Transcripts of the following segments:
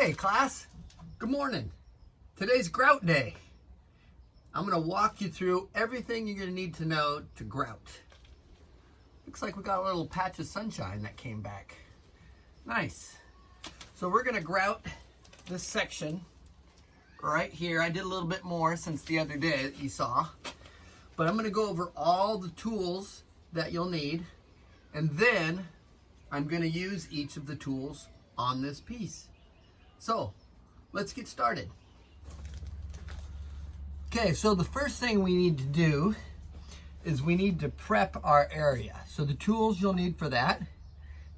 Hey class, good morning. Today's grout day. I'm gonna walk you through everything you're gonna need to know to grout. Looks like we got a little patch of sunshine that came back. Nice. So we're gonna grout this section right here. I did a little bit more since the other day that you saw, but I'm gonna go over all the tools that you'll need, and then I'm gonna use each of the tools on this piece. So let's get started. Okay, so the first thing we need to do is we need to prep our area. So the tools you'll need for that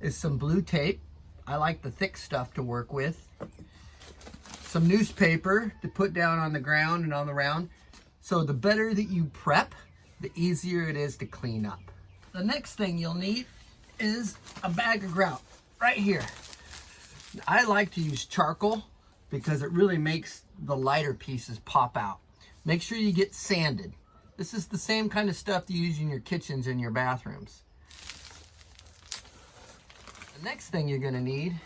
is some blue tape. I like the thick stuff to work with. Some newspaper to put down on the ground and on the round. So the better that you prep, the easier it is to clean up. The next thing you'll need is a bag of grout right here. I like to use charcoal because it really makes the lighter pieces pop out. Make sure you get sanded. This is the same kind of stuff you use in your kitchens and your bathrooms. The next thing you're gonna need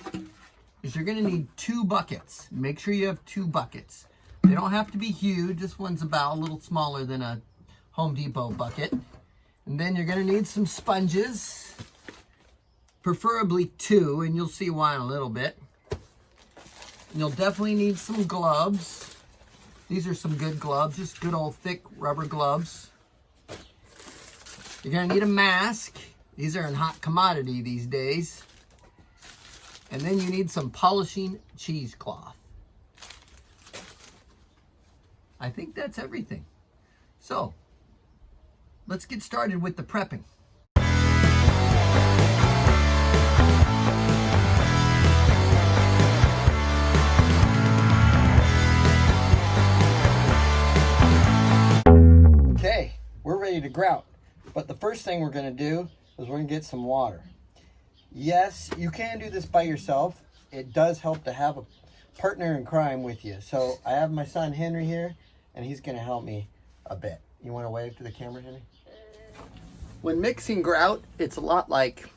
is you're gonna need 2 buckets. Make sure you have 2 buckets. They don't have to be huge. This one's about a little smaller than a Home Depot bucket. And then you're gonna need some sponges. Preferably 2, and you'll see why in a little bit. And you'll definitely need some gloves. These are some good gloves, just good old thick rubber gloves. You're gonna need a mask. These are in hot commodity these days. And then you need some polishing cheesecloth. I think that's everything. So, let's get started with the prepping. We're ready to grout, but the first thing we're going to do is we're going to get some water. Yes, you can do this by yourself. It does help to have a partner in crime with you. So I have my son Henry here, and he's going to help me a bit. You want to wave to the camera, Henry? When mixing grout, it's a lot like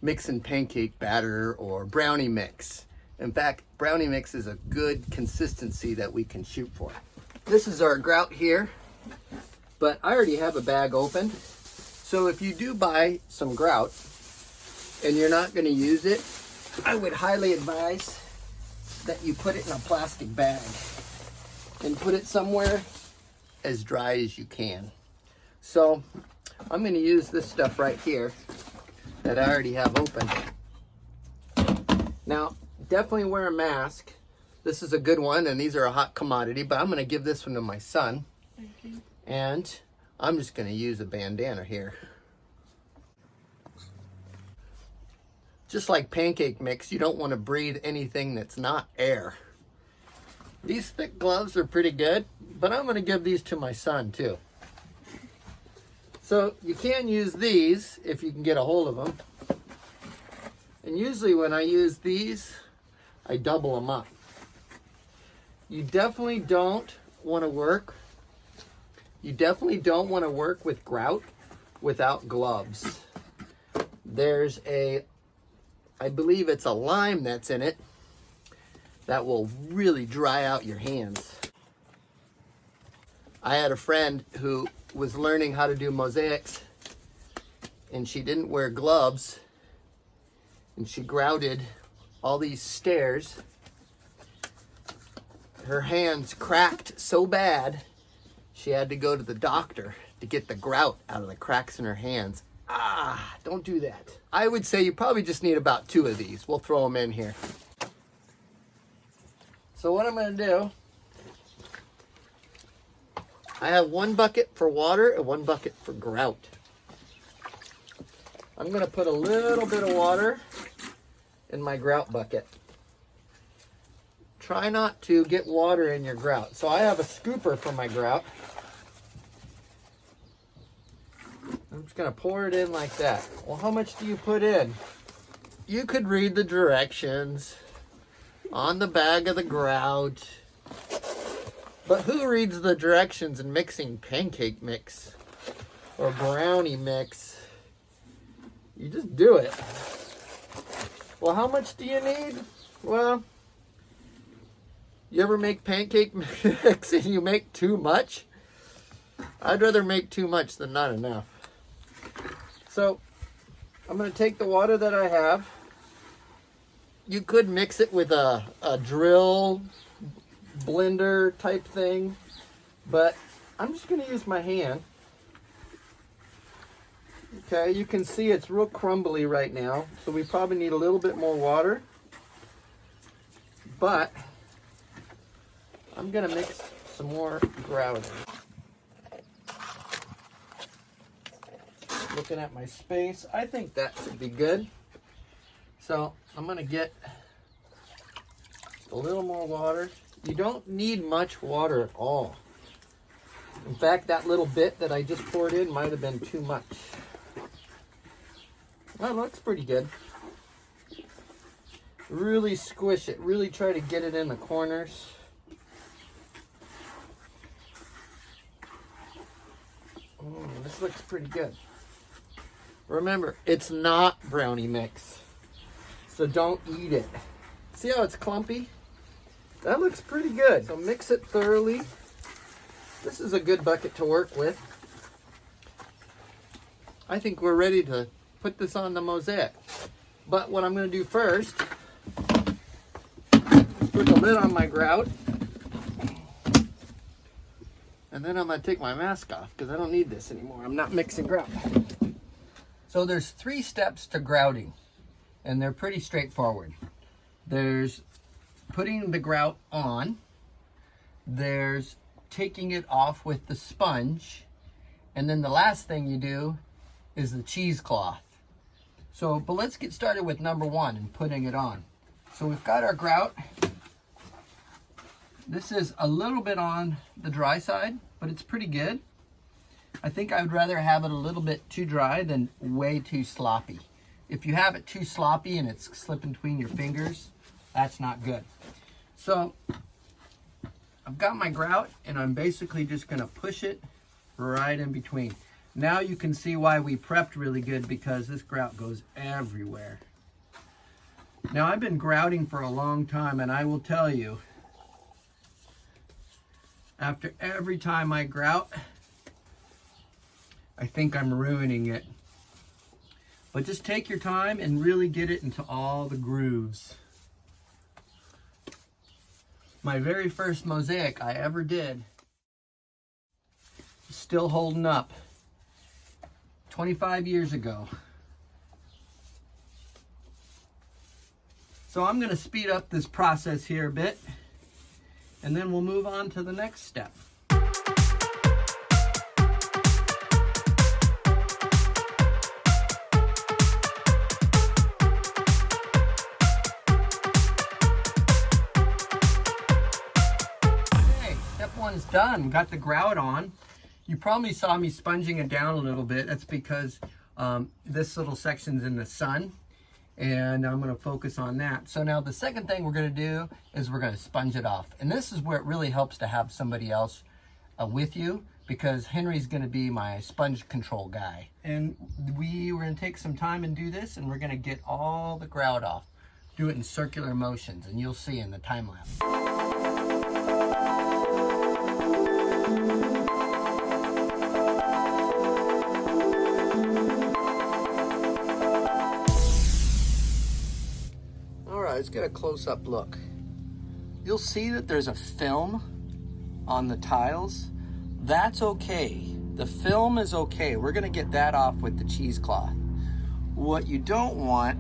mixing pancake batter or brownie mix. In fact, brownie mix is a good consistency that we can shoot for. This is our grout here. But I already have a bag open. So if you do buy some grout and you're not going to use it, I would highly advise that you put it in a plastic bag and put it somewhere as dry as you can. So I'm going to use this stuff right here that I already have open. Now, definitely wear a mask. This is a good one, and these are a hot commodity, but I'm going to give this one to my son. Thank you. And I'm just going to use a bandana here. Just like pancake mix, you don't want to breathe anything that's not air. These thick gloves are pretty good, but I'm going to give these to my son too. So you can use these if you can get a hold of them. And usually when I use these, I double them up. You definitely don't want to work with grout without gloves. There's I believe it's a lime that's in it that will really dry out your hands. I had a friend who was learning how to do mosaics, and she didn't wear gloves, and she grouted all these stairs. Her hands cracked so bad she had to go to the doctor to get the grout out of the cracks in her hands. Don't do that. I would say you probably just need about 2 of these. We'll throw them in here. So what I'm going to do, I have 1 bucket for water and 1 bucket for grout. I'm going to put a little bit of water in my grout bucket. Try not to get water in your grout. So I have a scooper for my grout. I'm just going to pour it in like that. Well, how much do you put in? You could read the directions on the bag of the grout. But who reads the directions in mixing pancake mix or brownie mix? You just do it. Well, how much do you need? Well, You ever make pancake mix and you make too much? I'd rather make too much than not enough. So I'm going to take the water that I have. You could mix it with a drill blender type thing, but I'm just going to use my hand. Okay, you can see it's real crumbly right now, so we probably need a little bit more water. But I'm going to mix some more grout in. Looking at my space, I think that should be good. So I'm going to get a little more water. You don't need much water at all. In fact, that little bit that I just poured in might have been too much. That looks pretty good. Really squish it. Really try to get it in the corners. This looks pretty good. Remember, it's not brownie mix, so don't eat it. See how it's clumpy? That looks pretty good. So mix it thoroughly. This is a good bucket to work with. I think we're ready to put this on the mosaic. But what I'm going to do first is put the lid on my grout. And then I'm going to take my mask off because I don't need this anymore. I'm not mixing grout. So there's 3 steps to grouting, and they're pretty straightforward. There's putting the grout on. There's taking it off with the sponge. And then the last thing you do is the cheesecloth. So, but let's get started with number 1 and putting it on. So we've got our grout. This is a little bit on the dry side, but it's pretty good. I think I would rather have it a little bit too dry than way too sloppy. If you have it too sloppy and it's slipping between your fingers, that's not good. So I've got my grout and I'm basically just gonna push it right in between. Now you can see why we prepped really good, because this grout goes everywhere. Now I've been grouting for a long time, and I will tell you, after every time I grout, I think I'm ruining it. But just take your time and really get it into all the grooves. My very first mosaic I ever did is still holding up. 25 years ago. So I'm going to speed up this process here a bit, and then we'll move on to the next step. Okay, step 1's done. Got the grout on. You probably saw me sponging it down a little bit. That's because this little section's in the sun, and I'm going to focus on that. So now the second thing we're going to do is we're going to sponge it off. And this is where it really helps to have somebody else with you, because Henry's going to be my sponge control guy. And we're going to take some time and do this, and we're going to get all the grout off. Do it in circular motions, and you'll see in the time lapse. Let's get a close-up look. You'll see that there's a film on the tiles. That's okay. The film is okay. We're gonna get that off with the cheesecloth. What you don't want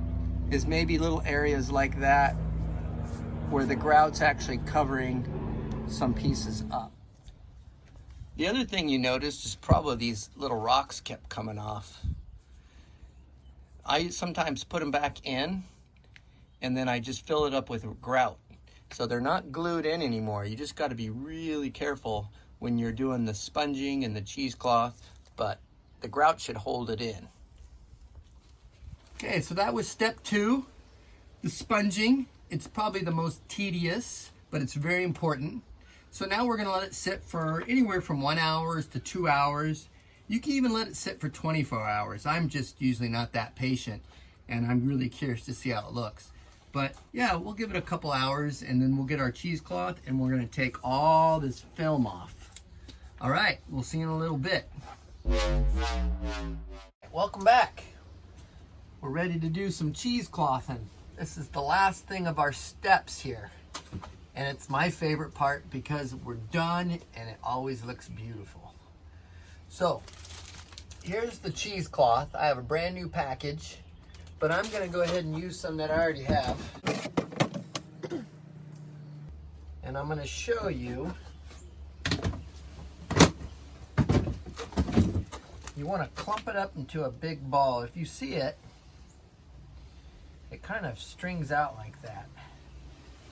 is maybe little areas like that where the grout's actually covering some pieces up. The other thing you noticed is probably these little rocks kept coming off. I sometimes put them back in, and then I just fill it up with grout. So they're not glued in anymore. You just got to be really careful when you're doing the sponging and the cheesecloth, but the grout should hold it in. Okay, so that was step 2, the sponging. It's probably the most tedious, but it's very important. So now we're gonna let it sit for anywhere from 1 hour to 2 hours. You can even let it sit for 24 hours. I'm just usually not that patient, and I'm really curious to see how it looks. But yeah, we'll give it a couple hours and then we'll get our cheesecloth and we're gonna take all this film off. All right, we'll see you in a little bit. Welcome back. We're ready to do some cheeseclothing. This is the last thing of our steps here. And it's my favorite part because we're done and it always looks beautiful. So, here's the cheesecloth. I have a brand new package, but I'm gonna go ahead and use some that I already have. And I'm gonna show you. You wanna clump it up into a big ball. If you see it, it kind of strings out like that.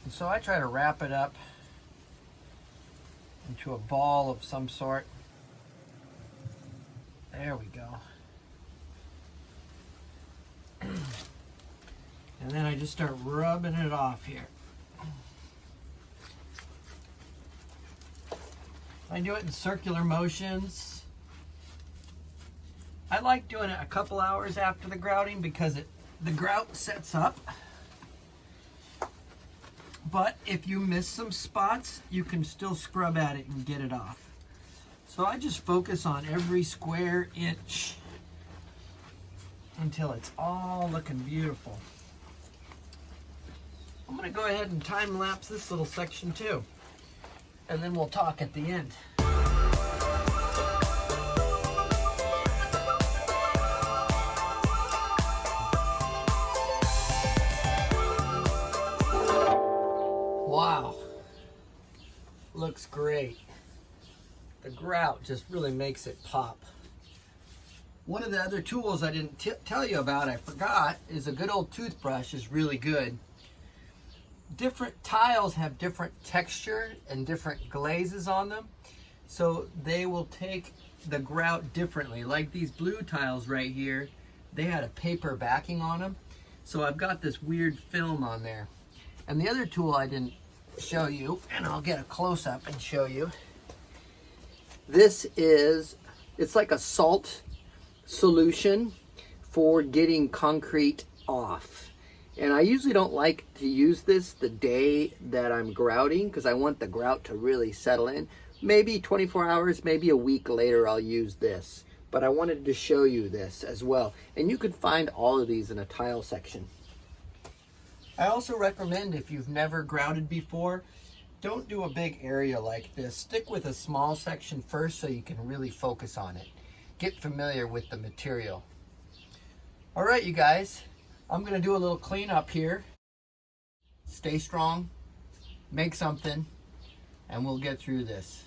And so I try to wrap it up into a ball of some sort. There we go. And then I just start rubbing it off here. I do it in circular motions. I like doing it a couple hours after the grouting because the grout sets up. But if you miss some spots, you can still scrub at it and get it off. So I just focus on every square inch until it's all looking beautiful. I'm gonna go ahead and time lapse this little section too, and then we'll talk at the end. Wow, looks great. The grout just really makes it pop. One of the other tools I didn't tell you about, I forgot, is a good old toothbrush is really good. Different tiles have different texture and different glazes on them, so they will take the grout differently. Like these blue tiles right here, they had a paper backing on them, so I've got this weird film on there. And the other tool I didn't show you, and I'll get a close-up and show you. This is, it's like a salt solution for getting concrete off. And I usually don't like to use this the day that I'm grouting because I want the grout to really settle in. Maybe 24 hours, maybe a week later I'll use this. But I wanted to show you this as well. And you can find all of these in a tile section. I also recommend, if you've never grouted before, don't do a big area like this. Stick with a small section first so you can really focus on it. Get familiar with the material. All right, you guys, I'm gonna do a little cleanup here. Stay strong, make something, and we'll get through this.